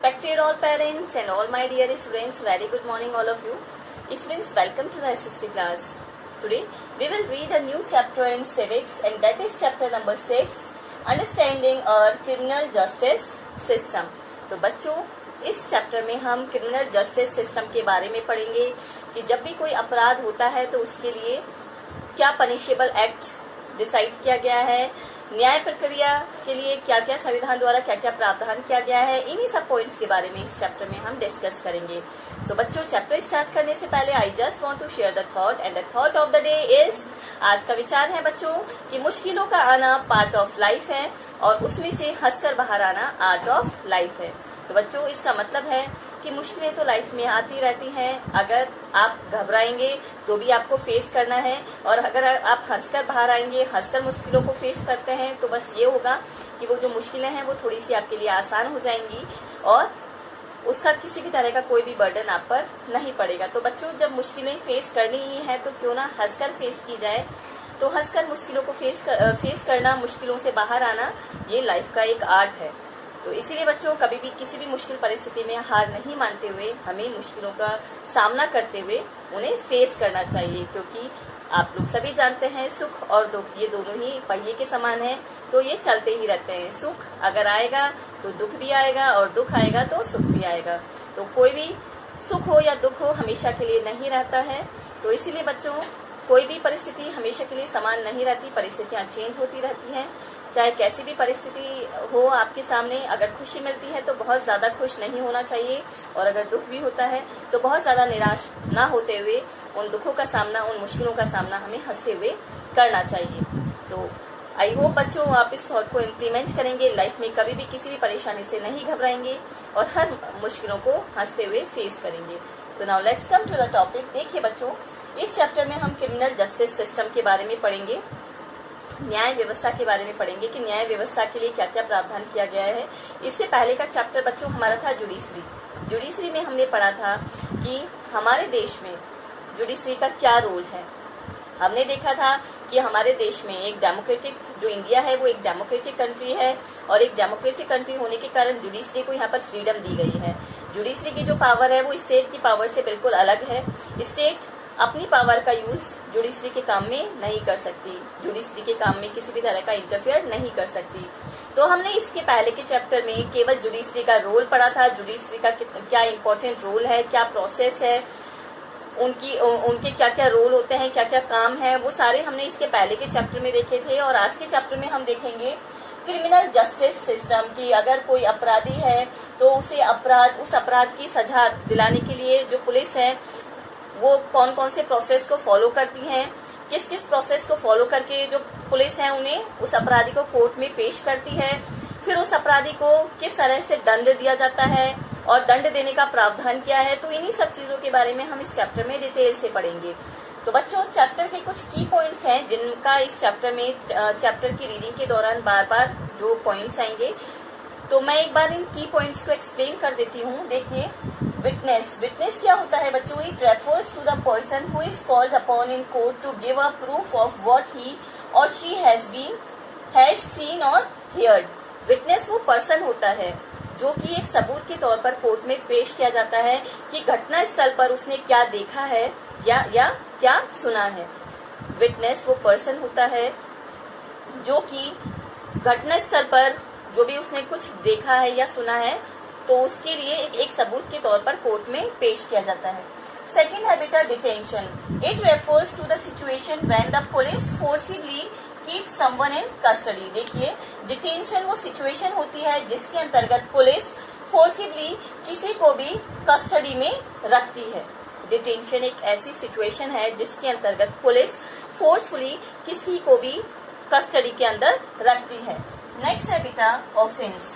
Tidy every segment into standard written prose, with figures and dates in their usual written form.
Respected all parents and all my dear students, very good morning all of you. Students, welcome to the SST class. Today we will read a new chapter in civics and that is chapter number 6, Understanding our Criminal Justice System. तो बच्चों इस chapter में हम criminal justice system के बारे में पढ़ेंगे कि जब भी कोई अपराध होता है तो उसके लिए क्या पनिशेबल एक्ट डिसाइड किया गया है, न्याय प्रक्रिया के लिए क्या क्या संविधान द्वारा क्या क्या प्रावधान किया गया है, इन्हीं सब पॉइंट्स के बारे में इस चैप्टर में हम डिस्कस करेंगे. सो बच्चों, चैप्टर स्टार्ट करने से पहले I just want to share the thought and the thought of the day is, आज का विचार है बच्चों कि मुश्किलों का आना पार्ट ऑफ लाइफ है और उसमें से हंसकर बाहर आना आर्ट ऑफ लाइफ है. तो बच्चों इसका मतलब है कि मुश्किलें तो लाइफ में आती रहती हैं. अगर आप घबराएंगे तो भी आपको फेस करना है और अगर आप हंसकर बाहर आएंगे, हंसकर मुश्किलों को फेस करते हैं तो बस ये होगा कि वो जो मुश्किलें हैं वो थोड़ी सी आपके लिए आसान हो जाएंगी और उसका किसी भी तरह का कोई भी बर्डन आप पर नहीं पड़ेगा. तो बच्चों जब मुश्किलें फेस करनी ही है तो क्यों ना हंसकर फेस की जाए. तो हंसकर मुश्किलों को फेस करना, मुश्किलों से बाहर आना, ये लाइफ का एक आर्ट है. तो इसीलिए बच्चों कभी भी किसी भी मुश्किल परिस्थिति में हार नहीं मानते हुए हमें मुश्किलों का सामना करते हुए उन्हें फेस करना चाहिए, क्योंकि आप लोग सभी जानते हैं सुख और दुख ये दोनों ही पहिए के समान हैं. तो ये चलते ही रहते हैं. सुख अगर आएगा तो दुख भी आएगा और दुख आएगा तो सुख भी आएगा. तो कोई भी सुख हो या दुख हो हमेशा के लिए नहीं रहता है. तो इसीलिए बच्चों कोई भी परिस्थिति हमेशा के लिए समान नहीं रहती. परिस्थितियां चेंज होती रहती हैं. चाहे कैसी भी परिस्थिति हो आपके सामने, अगर खुशी मिलती है तो बहुत ज्यादा खुश नहीं होना चाहिए और अगर दुख भी होता है तो बहुत ज्यादा निराश ना होते हुए उन दुखों का सामना, उन मुश्किलों का सामना हमें हंसते हुए करना चाहिए. तो आई होप बच्चों आप इस थॉट को इम्प्लीमेंट करेंगे. लाइफ में कभी भी किसी भी परेशानी से नहीं घबराएंगे और हर मुश्किलों को हंसते हुए फेस करेंगे. तो now let's come to the topic. देखिए बच्चों, इस चैप्टर में हम क्रिमिनल जस्टिस सिस्टम के बारे में पढ़ेंगे, न्याय व्यवस्था के बारे में पढ़ेंगे कि न्याय व्यवस्था के लिए क्या क्या प्रावधान किया गया है. इससे पहले का चैप्टर बच्चों हमारा था जुडिशरी. जुडिशरी में हमने पढ़ा था कि हमारे देश में जुडिशरी का क्या रोल है. हमने देखा था कि हमारे देश में एक डेमोक्रेटिक, जो इंडिया है वो एक डेमोक्रेटिक कंट्री है और एक डेमोक्रेटिक कंट्री होने के कारण जुडिशरी को यहाँ पर फ्रीडम दी गई है. जुडिशरी की जो पावर है वो स्टेट की पावर से बिल्कुल अलग है. स्टेट अपनी पावर का यूज जुडिशरी के काम में नहीं कर सकती, जुडिशरी के काम में किसी भी तरह का इंटरफेयर नहीं कर सकती. तो हमने इसके पहले के चैप्टर में केवल जुडिशरी का रोल पढ़ा था. जुडिशरी का क्या इंपॉर्टेंट रोल है, क्या प्रोसेस है, उनके क्या क्या रोल होते हैं, क्या क्या काम है, वो सारे हमने इसके पहले के चैप्टर में देखे थे. और आज के चैप्टर में हम देखेंगे क्रिमिनल जस्टिस सिस्टम की अगर कोई अपराधी है तो उस अपराध की सजा दिलाने के लिए जो पुलिस है वो कौन कौन से प्रोसेस को फॉलो करती हैं, किस किस प्रोसेस को फॉलो करके जो पुलिस है उन्हें उस अपराधी को कोर्ट में पेश करती है, फिर उस अपराधी को किस तरह से दंड दिया जाता है और दंड देने का प्रावधान क्या है. तो इन्हीं सब चीजों के बारे में हम इस चैप्टर में डिटेल से पढ़ेंगे. तो बच्चों चैप्टर के कुछ की पॉइंट्स हैं जिनका इस चैप्टर की रीडिंग के दौरान बार बार जो पॉइंट्स आएंगे, तो मैं एक बार इन की पॉइंट्स को एक्सप्लेन कर देती हूँ. देखिए, विटनेस क्या होता है बच्चों. It refers to the person who is called upon in court to give a proof of what he or she has seen or heard. Witness वो पर्सन होता है जो कि एक सबूत के तौर पर कोर्ट में पेश किया जाता है कि घटना स्थल पर उसने क्या देखा है या क्या सुना है. विटनेस वो पर्सन होता है जो कि घटना स्थल पर जो भी उसने कुछ देखा है या सुना है तो उसके लिए एक सबूत के तौर पर कोर्ट में पेश किया जाता है. सेकेंड है बेटा detention. It refers to the situation when the police forcibly keep someone in custody. देखिए, डिटेंशन वो सिचुएशन होती है जिसके अंतर्गत पुलिस फोर्सिबली किसी को भी कस्टडी में रखती है. डिटेंशन एक ऐसी सिचुएशन है जिसके अंतर्गत पुलिस फोर्सफुली किसी को भी कस्टडी के अंदर रखती है. नेक्स्ट है बेटा ऑफेंस.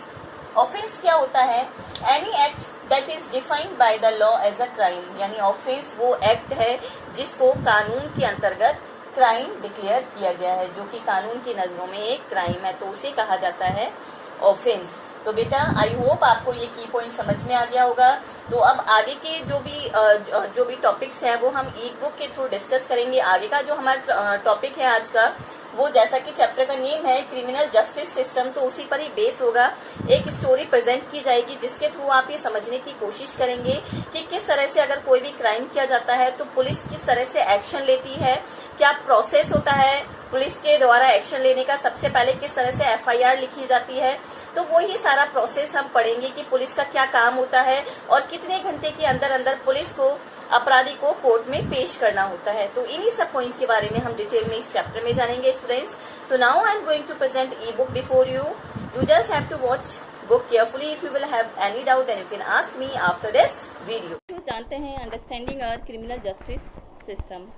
ऑफेंस क्या होता है. Any act that is defined by the law as a crime. यानी ऑफेंस वो एक्ट है जिसको कानून के अंतर्गत क्राइम डिक्लेयर किया गया है, जो कि कानून की नजरों में एक क्राइम है, तो उसे कहा जाता है ऑफेंस. तो बेटा आई होप आपको ये की पॉइंट समझ में आ गया होगा। तो अब आगे के जो भी टॉपिक्स हैं वो हम ई बुक के थ्रू डिस्कस करेंगे। आगे का जो हमारा टॉपिक है आज का, वो जैसा कि चैप्टर का नेम है क्रिमिनल जस्टिस सिस्टम, तो उसी पर ही बेस होगा। एक स्टोरी प्रेजेंट की जाएगी जिसके थ्रू आप ये समझने की कोशिश करेंगे कि किस तरह से अगर कोई भी क्राइम किया जाता है तो पुलिस किस तरह से एक्शन लेती है, क्या प्रोसेस होता है पुलिस के द्वारा एक्शन लेने का, सबसे पहले किस तरह से एफआईआर लिखी जाती है। तो वो ही सारा प्रोसेस हम पढ़ेंगे कि पुलिस का क्या काम होता है और कितने घंटे के अंदर अंदर पुलिस को अपराधी को कोर्ट में पेश करना होता है। तो इन्हीं सब पॉइंट के बारे में हम डिटेल में इस चैप्टर में जानेंगे students. So now I am going to present e book before you. You just have to watch book carefully. If you will have any doubt then you can ask me after this video. जानते हैं understanding our criminal justice system.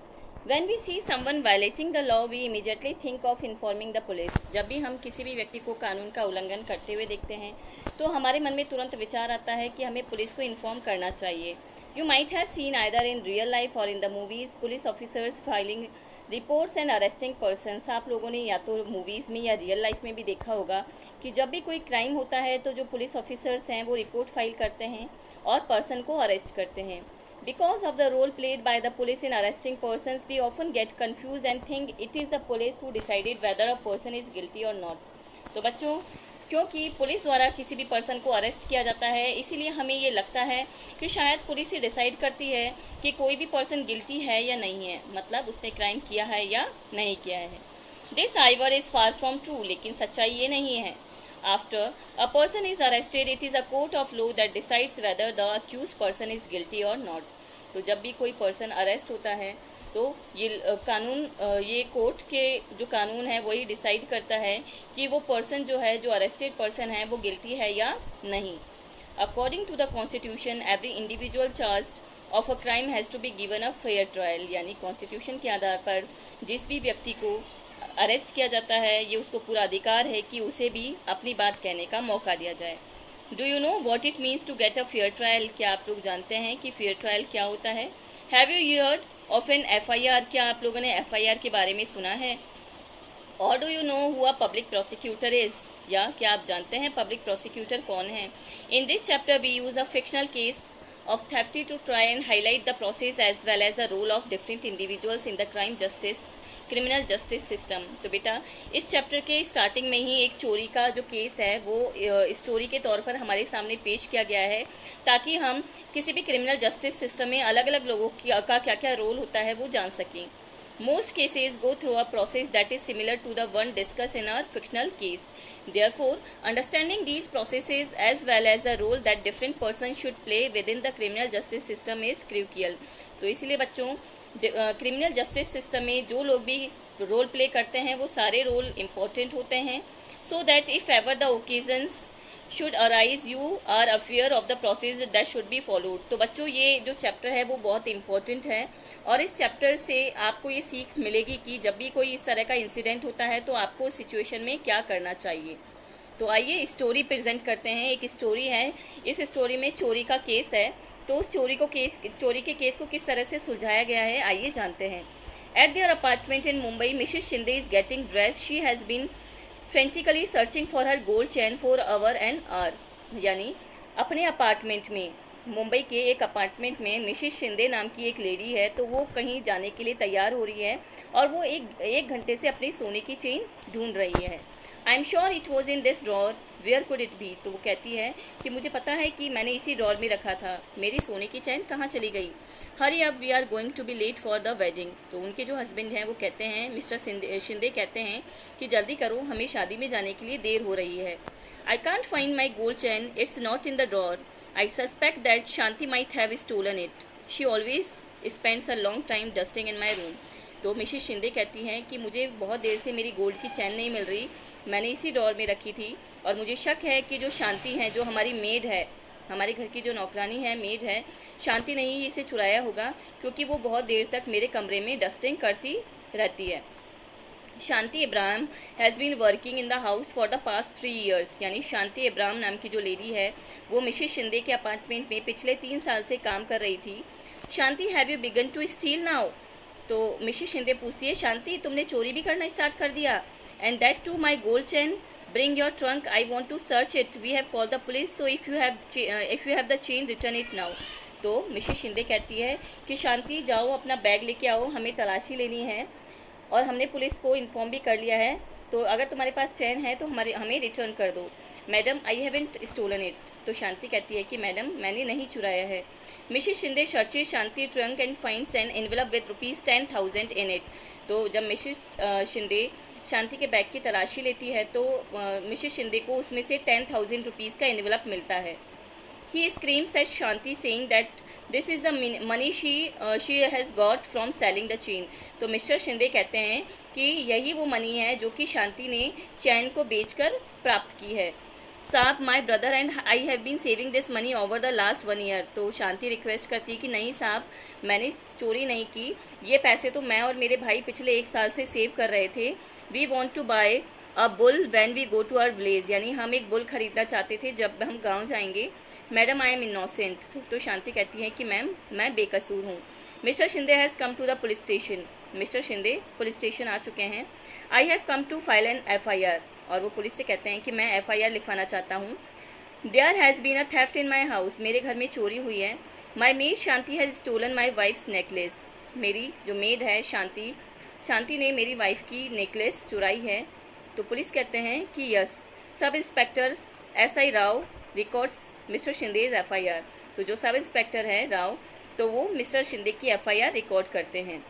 When we see someone violating the law, we immediately think of informing the police. जब भी हम किसी भी व्यक्ति को कानून का उल्लंघन करते हुए देखते हैं तो हमारे मन में तुरंत विचार आता है कि हमें पुलिस को इन्फॉर्म करना चाहिए। You might have seen either in real life or in the movies police officers filing reports and arresting persons. आप लोगों ने या तो मूवीज़ में या रियल लाइफ में भी देखा होगा कि जब भी कोई क्राइम होता है तो जो पुलिस ऑफिसर्स हैं वो रिपोर्ट फाइल करते हैं और पर्सन को अरेस्ट करते हैं। Because of the role played by the police in arresting persons, we often get confused and think it is the police who decided whether a person is guilty or not. तो बच्चों, क्योंकि police द्वारा किसी भी person को arrest किया जाता है, इसीलिए हमें ये लगता है कि शायद पुलिस ही डिसाइड करती है कि कोई भी पर्सन गिल्टी है या नहीं है, मतलब उसने क्राइम किया है या नहीं किया है। This however is far from true, लेकिन सच्चाई ये नहीं है। After a person is arrested, it is a court of law that decides whether the accused person is guilty or not. तो जब भी कोई पर्सन अरेस्ट होता है तो ये कोर्ट के जो कानून है वही डिसाइड करता है कि वो पर्सन जो है, जो अरेस्टेड पर्सन है, वो गिल्टी है या नहीं। According to the Constitution, every individual charged of a crime has to be given a fair trial. यानी कॉन्स्टिट्यूशन के आधार पर जिस भी व्यक्ति को अरेस्ट किया जाता है ये उसको पूरा अधिकार है कि उसे भी अपनी बात कहने का मौका दिया जाए। Do you know what it means to get a fair trial? क्या आप लोग जानते हैं कि फेयर ट्रायल क्या होता है? Have you heard of an FIR? क्या आप लोगों ने एफआईआर के बारे में सुना है? और do you know who a public prosecutor is? या क्या आप जानते हैं पब्लिक प्रोसिक्यूटर कौन है? In this chapter we use a fictional case of theft to try and highlight the process as well as the role of different individuals in the criminal justice system. तो बेटा इस chapter के starting में ही एक चोरी का जो case है वो स्टोरी के तौर पर हमारे सामने पेश किया गया है ताकि हम किसी भी क्रिमिनल जस्टिस सिस्टम में अलग अलग लोगों का क्या क्या रोल होता है वो जान सकें। Most cases go through a process that is similar to the one discussed in our fictional case. Therefore, understanding these processes as well as the role that different persons should play within the criminal justice system is crucial. तो इसलिए बच्चों criminal justice system में जो लोग भी role play करते हैं वो सारे रोल इम्पोर्टेंट होते हैं, so that if ever the occasions should arise you are aware of the process that should be followed. तो बच्चों ये जो चैप्टर है वो बहुत इम्पोर्टेंट है और इस चैप्टर से आपको ये सीख मिलेगी कि जब भी कोई इस तरह का इंसिडेंट होता है तो आपको उस सिचुएशन में क्या करना चाहिए। तो आइए स्टोरी प्रेजेंट करते हैं। एक स्टोरी है, इस स्टोरी में चोरी का केस है, तो उस चोरी के केस को किस तरह से सुलझाया गया है आइए जानते हैं। At their apartment in Mumbai, Mrs Shinde is getting dress. She has been frantically searching for her gold chain for hour and are. यानी अपने अपार्टमेंट में, मुंबई के एक अपार्टमेंट में मिसेस शिंदे नाम की एक लेडी है, तो वो कहीं जाने के लिए तैयार हो रही है और वो एक घंटे से अपनी सोने की चेन ढूंढ रही है। I am sure it was in this drawer, where could it be? तो वो कहती है कि मुझे पता है कि मैंने इसी ड्रॉर में रखा था, मेरी सोने की चैन कहाँ चली गई? Hurry up, we are going to be late for the wedding. तो उनके जो हस्बैंड हैं वो कहते हैं, मिस्टर शिंदे कहते हैं कि जल्दी करो, हमें शादी में जाने के लिए देर हो रही है। I can't find my gold chain, it's not in the drawer. I suspect that Shanti might have stolen it. She always spends a long time dusting in my room. तो मिसेस शिंदे कहती हैं कि मुझे बहुत देर से मेरी गोल्ड की चैन नहीं मिल रही, मैंने इसी ड्रॉर में रखी थी और मुझे शक है कि जो शांति है, जो हमारी मेड है, हमारे घर की जो नौकरानी है, मेड है, शांति ने ही इसे चुराया होगा क्योंकि वो बहुत देर तक मेरे कमरे में डस्टिंग करती रहती है। Shanti Ibrahim has been working in the house for the past 3 years। यानी शांति इब्राहिम नाम की जो लेडी है वो मिसेस शिंदे के अपार्टमेंट में पिछले 3 साल से काम कर रही थी। Shanti, have you begun to steal now? तो मिसेस शिंदे पूछती है, शांति तुमने चोरी भी करना स्टार्ट कर दिया? And that to my gold chain? Bring your trunk. I want to search it. We have called the police. So if you have the chain, return it now. तो मिसेस शिंदे कहती है कि शांति जाओ अपना बैग लेके आओ, हमें तलाशी लेनी है और हमने पुलिस को इन्फॉर्म भी कर लिया है, तो अगर तुम्हारे पास चैन है तो हमें रिटर्न कर दो. Madam I haven't stolen it. तो शांति कहती है कि मैडम मैंने नहीं चुराया है. Mrs Shinde searches Shanti trunk and finds an envelope with ₹10,000 in it. तो जब मिसेस शिंदे शांति के बैग की तलाशी लेती है तो मिसेस शिंदे को उसमें से ₹10,000 का एनवेलप मिलता है. He screams at Shanti saying that this is the money she has got from selling the chain. तो मिस्टर शिंदे कहते हैं कि यही वो मनी है जो कि शांति ने चैन को बेचकर प्राप्त की है. साहब my brother and I have been saving this money over the last 1 year. तो शांति रिक्वेस्ट करती है कि नहीं साहब, मैंने चोरी नहीं की, ये पैसे तो मैं और मेरे भाई पिछले 1 साल से सेव कर रहे थे. We want to buy a bull when we go to our village. यानी हम एक बुल खरीदना चाहते थे जब हम गाँव जाएंगे. Madam I am innocent. तो शांति कहती है कि मैम मैं बेकसूर हूँ. Mr Shinde has come to the police station. Mr Shinde police station आ चुके हैं. I have come to file an FIR. और वो पुलिस से कहते हैं कि मैं FIR लिखवाना चाहता हूँ. There has been a theft in my house. मेरे घर में चोरी हुई है. My maid Shanti has stolen my wife's necklace. मेरी जो मेड है शांति ने मेरी वाइफ की नेकलेस चुराई है. तो पुलिस कहते हैं कि yes. Sub inspector SI Rao records mister Shinde's FIR. तो जो सब इंस्पेक्टर है राव, तो वो मिस्टर शिंदे की FIR रिकॉर्ड करते हैं.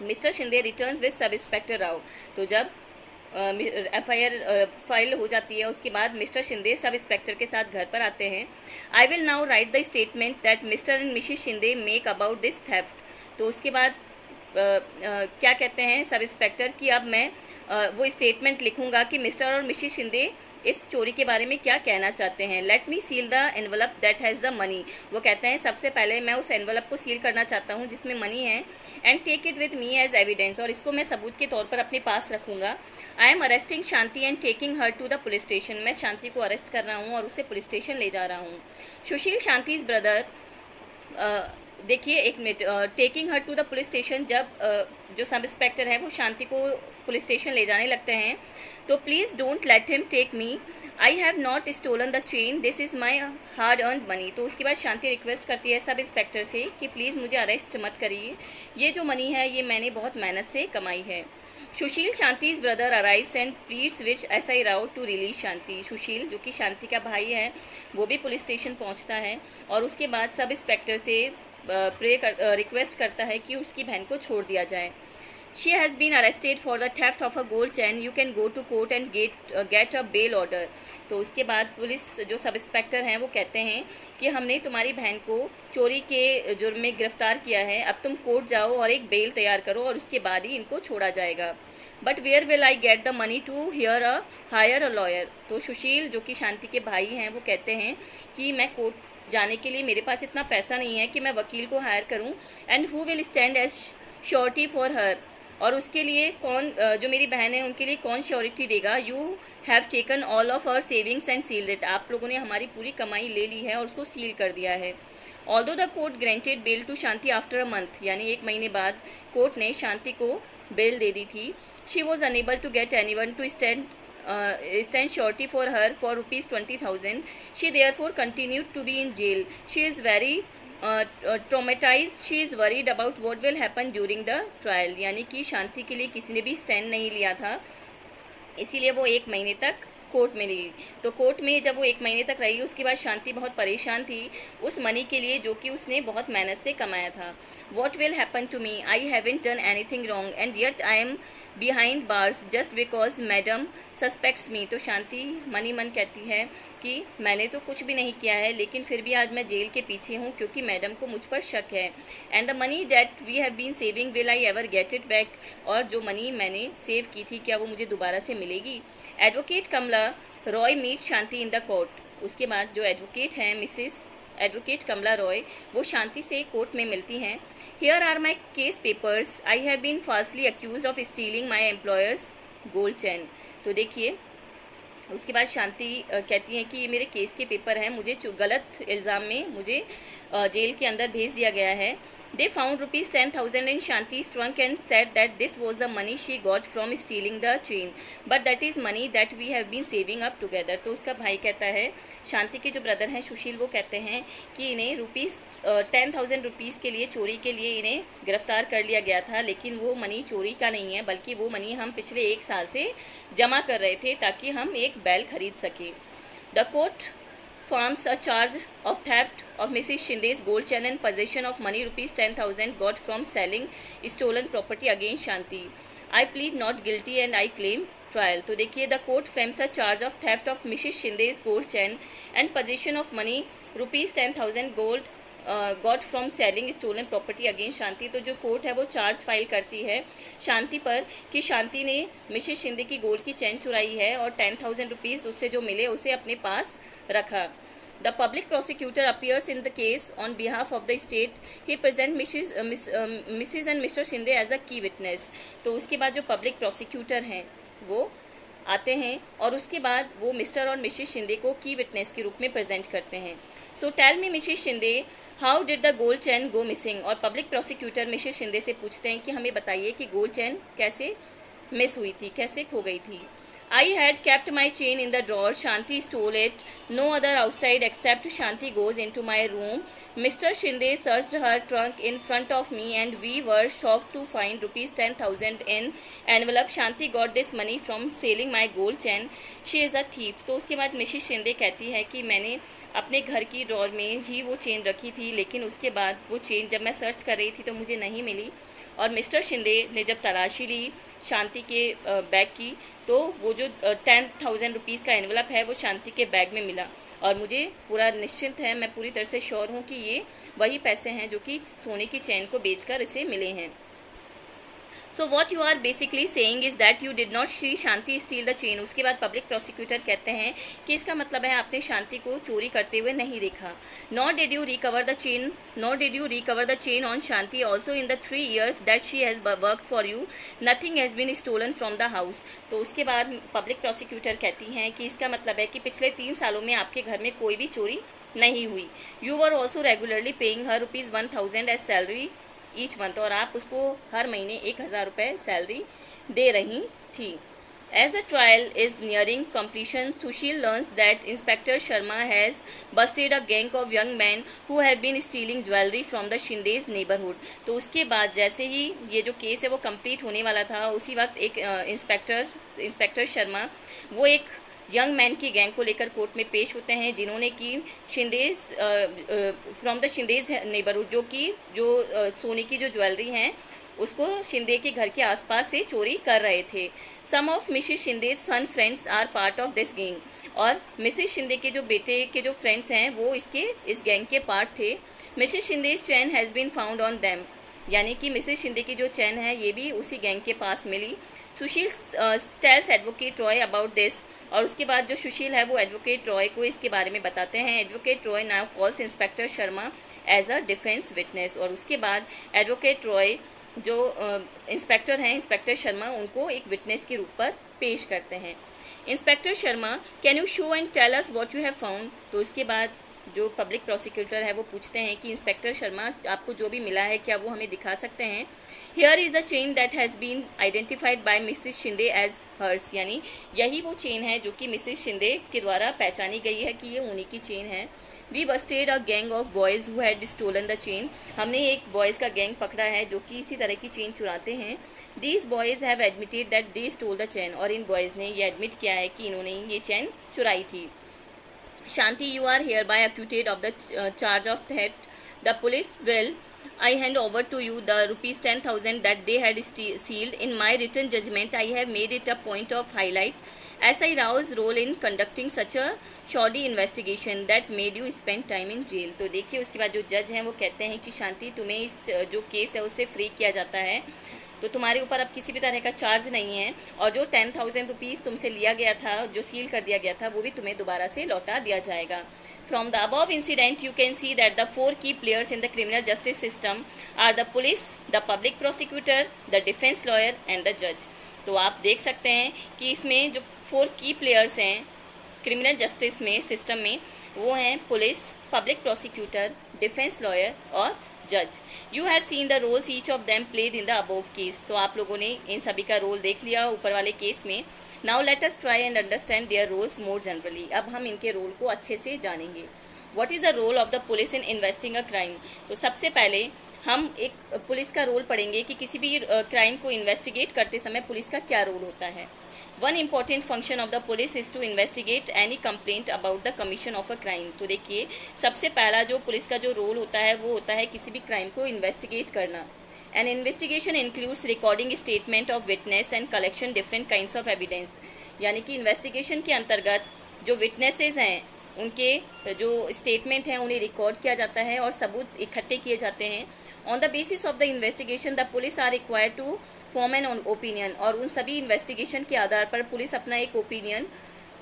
Mister Shinde returns with sub inspector Rao. तो जब FIR फाइल हो जाती है उसके बाद मिस्टर शिंदे सब इंस्पेक्टर के साथ घर पर आते हैं. I will now right the statement that mister and Mrs Shinde make about this theft. तो उसके बाद क्या कहते हैं सब इंस्पेक्टर कि अब मैं वो स्टेटमेंट लिखूंगा कि मिस्टर और मिसेस शिंदे इस चोरी के बारे में क्या कहना चाहते हैं. Let me seal the envelope that has the money. वो कहते हैं सबसे पहले मैं उस एनवलप को सील करना चाहता हूँ जिसमें मनी है. And take it with me as evidence. और इसको मैं सबूत के तौर पर अपने पास रखूँगा. I am arresting Shanti and taking her to the police station. मैं शांति को अरेस्ट कर रहा हूँ और उसे पुलिस स्टेशन ले जा रहा हूँ. सुशील शांतिज ब्रदर. देखिए एक minute. Taking her to the police station. जब जो सब इंस्पेक्टर है वो शांति को पुलिस स्टेशन ले जाने लगते हैं तो please don't let him take me. I have not stolen the chain. This is my hard earned money. तो उसके बाद शांति रिक्वेस्ट करती है सब इंस्पेक्टर से कि प्लीज़ मुझे अरेस्ट मत करिए, ये जो मनी है ये मैंने बहुत मेहनत से कमाई है. Sushil Shanti's brother arrives and pleads with SI Rao to release Shanti. Sushil जो कि शांति का भाई है वो भी पुलिस स्टेशन पहुंचता है और उसके बाद सब इंस्पेक्टर से रिक्वेस्ट करता है कि उसकी बहन को छोड़ दिया जाए. She has been arrested for the theft of a gold chain. You can go to court and get a bail order. तो उसके बाद पुलिस जो सब इंस्पेक्टर हैं वो कहते हैं कि हमने तुम्हारी बहन को चोरी के जुर्म में गिरफ्तार किया है, अब तुम कोर्ट जाओ और एक बेल तैयार करो और उसके बाद ही इनको छोड़ा जाएगा. But where will I get the money to hire a lawyer. तो सुशील जो कि शांति के भाई हैं वो कहते हैं कि मैं कोर्ट जाने के लिए मेरे पास इतना पैसा नहीं है कि मैं वकील को हायर करूं. And who will stand as surety for her. और उसके लिए कौन, जो मेरी बहन है उनके लिए कौन श्योरिटी देगा. You have taken all of our savings and sealed it. आप लोगों ने हमारी पूरी कमाई ले ली है और उसको सील कर दिया है. Although the court granted bail to Shanti after a month. यानी 1 महीने बाद कोर्ट ने शांति को बेल दे दी थी. She was unable to get anyone to stand surety for her for ₹20,000. She therefore continued to be in jail. She is very traumatized. She is worried about what will happen during the trial. यानी कि शांति के लिए किसी ने भी stand नहीं लिया था, इसीलिए वो 1 महीने तक कोर्ट में रही. तो कोर्ट में जब वो 1 महीने तक रही उसके बाद शांति बहुत परेशान थी उस मनी के लिए जो कि उसने बहुत मेहनत से कमाया था. What will happen to me. I haven't done anything wrong and yet I am behind bars just because madam suspects me. तो शांति मनी मन कहती है कि मैंने तो कुछ भी नहीं किया है लेकिन फिर भी आज मैं जेल के पीछे हूँ क्योंकि मैडम को मुझ पर शक है. And the money that we have been saving will I ever get it back. और जो मनी मैंने सेव की थी क्या वो मुझे दोबारा से मिलेगी. Advocate Kamala Roy meet Shanti in the court. उसके बाद जो एडवोकेट हैं मिसेस एडवोकेट कमला रॉय वो शांति से कोर्ट में मिलती हैं. Here are my case papers. I have been falsely accuse of stealing my employer's gold chain. तो देखिए उसके बाद शांति कहती हैं कि ये मेरे केस के पेपर हैं, मुझे गलत इल्ज़ाम में मुझे जेल के अंदर भेज दिया गया है. They found rupees 10,000 in Shanti's trunk and said that this was the money she got from stealing the chain, but that is money that we have been saving up together. तो उसका भाई कहता है, शांति के जो ब्रदर हैं सुशील, वो कहते हैं कि इन्हें 10,000 रुपीज़ के लिए, चोरी के लिए इन्हें गिरफ्तार कर लिया गया था, लेकिन वो मनी चोरी का नहीं है, बल्कि वो मनी हम पिछले 1 साल से जमा कर रहे थे ताकि हम एक बैल खरीद सके. The court forms a charge of theft of Mrs. Shinde's gold chain and possession of money rupees 10,000 got from selling stolen property against Shanti. I plead not guilty and I claim trial. तो देखिए, the court frames a charge of theft of Mrs. Shinde's gold chain and possession of money rupees 10,000 gold got from selling stolen property against Shanti. तो जो court है वो charge file करती है शांति पर कि शांति ने मिसेस शिंदे की गोल्ड की चेन चुराई है और 10,000 रुपीज़ उससे जो मिले उसे अपने पास रखा. The public prosecutor appears in the case on behalf of the state. He present Mrs and Mr Shinde as a key witness. तो उसके बाद जो पब्लिक प्रोसिक्यूटर हैं वो आते हैं और उसके बाद वो मिस्टर और मिसेस शिंदे को की विटनेस के रूप में प्रेजेंट करते हैं. So tell me Mrs Shinde, how did the gold chain go missing. और पब्लिक प्रोसिक्यूटर मिसेस शिंदे से पूछते हैं कि हमें बताइए कि गोल्ड चैन कैसे मिस हुई थी, कैसे खो गई थी. I had kept my chain in the drawer. Shanti stole it. No other outside except Shanti goes into my room. Mr. Shinde searched her trunk in front of me and we were shocked to find rupees 10,000 in envelope. Shanti got this money from selling my gold chain. She is a thief. तो उसके बाद Mrs Shinde कहती है कि मैंने अपने घर की ड्रॉर में ही वो चेन रखी थी, लेकिन उसके बाद वो चेन जब मैं सर्च कर रही थी तो मुझे नहीं मिली. और मिस्टर शिंदे ने जब तलाशी ली शांति के बैग की तो वो जो 10,000 रुपीज़ का एनवलप है वो शांति के बैग में मिला. और मुझे पूरा निश्चिंत है, मैं पूरी तरह से श्योर हूँ कि ये वही पैसे हैं जो कि सोने की चेन को बेचकर इसे मिले हैं. So what you are basically saying is that you did not see Shanti steal the chain. उसके बाद पब्लिक प्रोसिक्यूटर कहते हैं कि इसका मतलब है आपने शांति को चोरी करते हुए नहीं देखा. Not did you recover the chain on Shanti also in the 3 years that she has worked for you. Nothing has been stolen from the house. तो उसके बाद पब्लिक प्रोसिक्यूटर कहती हैं कि इसका मतलब है कि पिछले 3 सालों में आपके घर में कोई भी चोरी नहीं हुई. You were also regularly paying her rupees 1,000 as salary each month. और आप उसको हर महीने 1,000 रुपये सैलरी दे रही थी. As the trial is nearing completion, Sushil learns that Inspector Sharma has busted a gang of young men who have been stealing jewelry from the Shinde's neighborhood. तो उसके बाद जैसे ही ये जो केस है वो कंप्लीट होने वाला था, उसी वक्त एक इंस्पेक्टर शर्मा वो एक यंग मैन की गैंग को लेकर कोर्ट में पेश होते हैं जिन्होंने कि Shinde's from the Shinde's neighbourhood जो सोने की जो ज्वेलरी हैं उसको शिंदे के घर के आसपास से चोरी कर रहे थे. Some of Mrs Shinde son friends are part of this gang. और मिसेस शिंदे के जो बेटे के जो फ्रेंड्स हैं वो इस गैंग के पार्ट थे. Mrs Shinde's chain has been found on them. यानी कि मिसेस शिंदे की जो चैन है ये भी उसी गैंग के पास मिली. Sushil tells advocate Roy about this. और उसके बाद जो सुशील है वो एडवोकेट रॉय को इसके बारे में बताते हैं. Advocate Roy now calls inspector Sharma as a defence witness. और उसके बाद एडवोकेट रॉय जो इंस्पेक्टर हैं, इंस्पेक्टर शर्मा, उनको एक विटनेस के रूप पर पेश करते हैं. Inspector Sharma, can you show and tell us what you have found. तो उसके बाद जो पब्लिक प्रोसिक्यूटर है वो पूछते हैं कि इंस्पेक्टर शर्मा आपको जो भी मिला है क्या वो हमें दिखा सकते हैं. Here is a chain that has been identified by Mrs Shinde as hers. यानी यही वो चेन है जो कि मिसेस शिंदे के द्वारा पहचानी गई है कि ये उन्हीं की चेन है. We busted a gang of boys who had stolen the chain. हमने एक बॉयज़ का गैंग पकड़ा है जो कि इसी तरह की चेन चुराते हैं. These boys have admitted that they stole the chain. और इन बॉयज़ ने ये एडमिट किया है कि इन्होंने ये चेन चुराई थी. Shanti, you are hereby acquitted of the charge of theft. The police will I hand over to you the rupees 10,000 that they had sealed. In my written judgment, I have made it a point of highlight SI Rao's role in conducting such a shoddy investigation that made you spend time in jail. तो देखिए उसके बाद जो जज हैं वो कहते हैं कि शांति तुम्हें इस जो केस है उससे फ्री किया जाता है, तो तुम्हारे ऊपर अब किसी भी तरह का चार्ज नहीं है. और जो 10,000 रुपीज़ तुमसे लिया गया था, जो सील कर दिया गया था, वो भी तुम्हें दोबारा से लौटा दिया जाएगा. From the above incident you can see that the 4 key players in the criminal justice system are the police, the public prosecutor, the defence lawyer and the जज. तो आप देख सकते हैं कि इसमें जो 4 की प्लेयर्स हैं क्रिमिनल जस्टिस में सिस्टम में वो हैं police, public prosecutor, defence lawyer और जज। You have seen the roles each of them played in the above case. तो आप लोगों ने इन सभी का रोल देख लिया ऊपर वाले केस में। Now let us try and understand their roles more generally. अब हम इनके रोल को अच्छे से जानेंगे। What is the role of the police in investing a crime. तो सबसे पहले हम एक पुलिस का रोल पढ़ेंगे कि किसी भी क्राइम को इन्वेस्टिगेट करते समय पुलिस का क्या रोल होता है। One important function of the police is to investigate any complaint about the commission of a crime. तो देखिए, सबसे पहला जो पुलिस का जो रोल होता है वो होता है किसी भी क्राइम को इन्वेस्टिगेट करना। N investigation includes recording statement of witness and collection different kinds of evidence. यानी कि इन्वेस्टिगेशन के अंतर्गत जो विटनेसेस हैं उनके जो स्टेटमेंट हैं उन्हें रिकॉर्ड किया जाता है और सबूत इकट्ठे किए जाते हैं। On the basis of the investigation the police are required to form an opinion. और उन सभी इन्वेस्टिगेशन के आधार पर पुलिस अपना एक ओपिनियन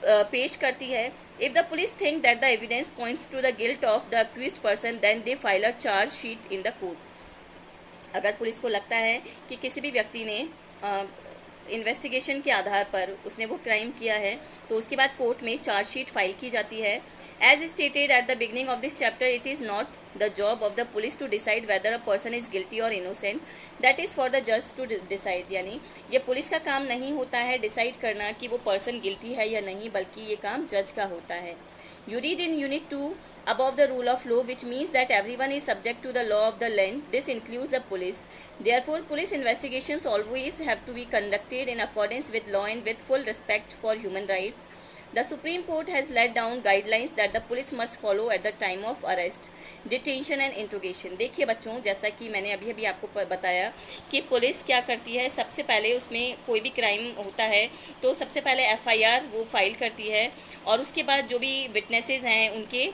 पेश करती है। If the police think that the evidence points to the guilt of the accused person then they file a charge sheet in the court. अगर पुलिस को लगता है कि किसी भी व्यक्ति ने इन्वेस्टिगेशन के आधार पर उसने वो क्राइम किया है तो उसके बाद कोर्ट में चार्जशीट फाइल की जाती है। As stated at the beginning of this chapter, it is not the job of the police to decide whether a person is guilty or innocent, that is for the जज to decide. यानी ये police का काम नहीं होता है decide करना कि वो पर्सन गिल्टी है या नहीं, बल्कि ये काम जज का होता है। You read in Unit 2 above the rule of law, which means that everyone is subject to the law of the land. This includes the police. Therefore, police investigations always have to be conducted in accordance with law and with full respect for human rights. The Supreme Court has laid down guidelines that the police must follow at the time of arrest, detention and interrogation. देखिए बच्चों, जैसा कि मैंने अभी आपको बताया कि police क्या करती है, सबसे पहले उसमें कोई भी क्राइम होता है तो सबसे पहले FIR वो फाइल करती है और उसके बाद जो भी विटनेसेस हैं उनके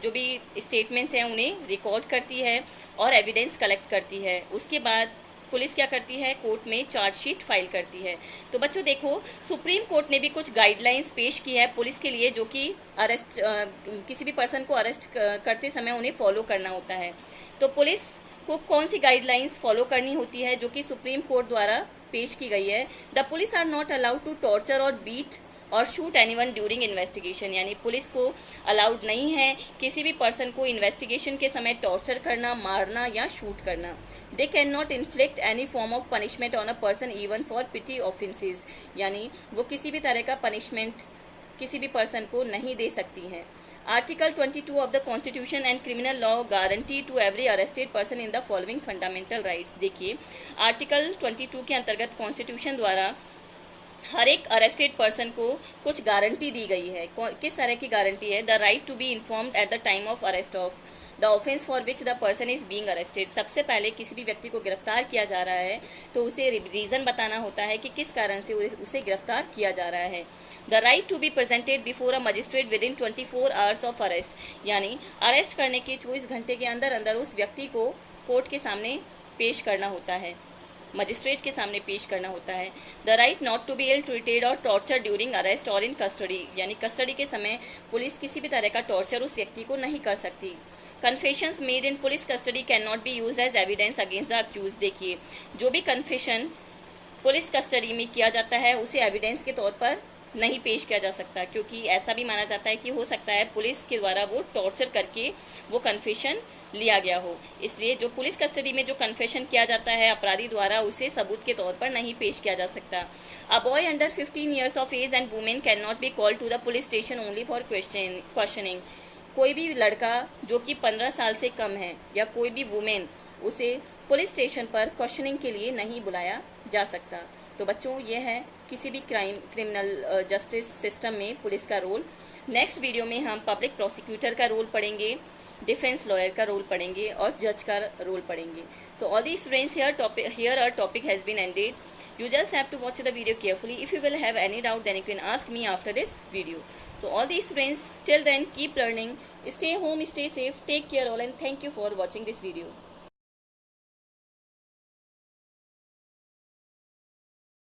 जो भी स्टेटमेंट्स हैं उन्हें रिकॉर्ड करती है और एविडेंस कलेक्ट करती है। उसके बाद पुलिस क्या करती है, कोर्ट में चार्जशीट फाइल करती है। तो बच्चों देखो, सुप्रीम कोर्ट ने भी कुछ गाइडलाइंस पेश की है पुलिस के लिए, जो कि अरेस्ट किसी भी पर्सन को अरेस्ट करते समय उन्हें फॉलो करना होता है। तो पुलिस को कौन सी गाइडलाइंस फॉलो करनी होती है जो कि सुप्रीम कोर्ट द्वारा पेश की गई है। The police are not allowed to torture or beat or shoot anyone during investigation. यानी पुलिस को अलाउड नहीं है किसी भी पर्सन को इन्वेस्टिगेशन के समय टॉर्चर करना, मारना या शूट करना। They can not inflict any form of punishment on a person even for petty offences. यानी वो किसी भी तरह का पनिशमेंट किसी भी पर्सन को नहीं दे सकती हैं। Article 22 of the constitution and criminal law guarantee to every arrested person in the following fundamental rights. देखिए, आर्टिकल 22 के अंतर्गत कॉन्स्टिट्यूशन द्वारा हर एक अरेस्टेड पर्सन को कुछ गारंटी दी गई है। किस तरह की गारंटी है? The right to be informed at the time of arrest of the offence for which the person is being arrested. सबसे पहले किसी भी व्यक्ति को गिरफ्तार किया जा रहा है तो उसे रीज़न बताना होता है कि किस कारण से उसे गिरफ्तार किया जा रहा है। The right to be presented before a magistrate within 24 hours of arrest. यानी अरेस्ट करने के 24 घंटे के अंदर अंदर उस व्यक्ति को कोर्ट के सामने पेश करना होता है, मजिस्ट्रेट के सामने पेश करना होता है। The right not to be ill treated or torture during arrest or in custody. यानी कस्टडी के समय पुलिस किसी भी तरह का टॉर्चर उस व्यक्ति को नहीं कर सकती। Confessions made in police custody can not be used as evidence against the accuse. देखिए, जो भी कन्फेशन पुलिस कस्टडी में किया जाता है उसे एविडेंस के तौर पर नहीं पेश किया जा सकता, क्योंकि ऐसा भी माना जाता है कि हो सकता है पुलिस के द्वारा वो टॉर्चर करके वो कन्फेशन लिया गया हो। इसलिए जो पुलिस कस्टडी में जो कन्फेशन किया जाता है अपराधी द्वारा उसे सबूत के तौर पर नहीं पेश किया जा सकता। A boy under 15 years of age and women can not be called to the police station only for questioning. कोई भी लड़का जो कि 15 साल से कम है या कोई भी वुमेन, उसे पुलिस स्टेशन पर क्वेश्चनिंग के लिए नहीं बुलाया जा सकता। तो बच्चों, ये है किसी भी क्रिमिनल जस्टिस सिस्टम में पुलिस का रोल। नेक्स्ट वीडियो में हम पब्लिक प्रोसिक्यूटर का रोल पढ़ेंगे, डिफेंस लॉयर का रोल पढ़ेंगे और जज का रोल पढ़ेंगे। So all the students, here our topic has been ended. You just have to watch the video carefully. If you will have any doubt, then you can ask me after this video. So all these students, till then, keep learning, stay home, stay safe, take care all, and thank you for watching this video.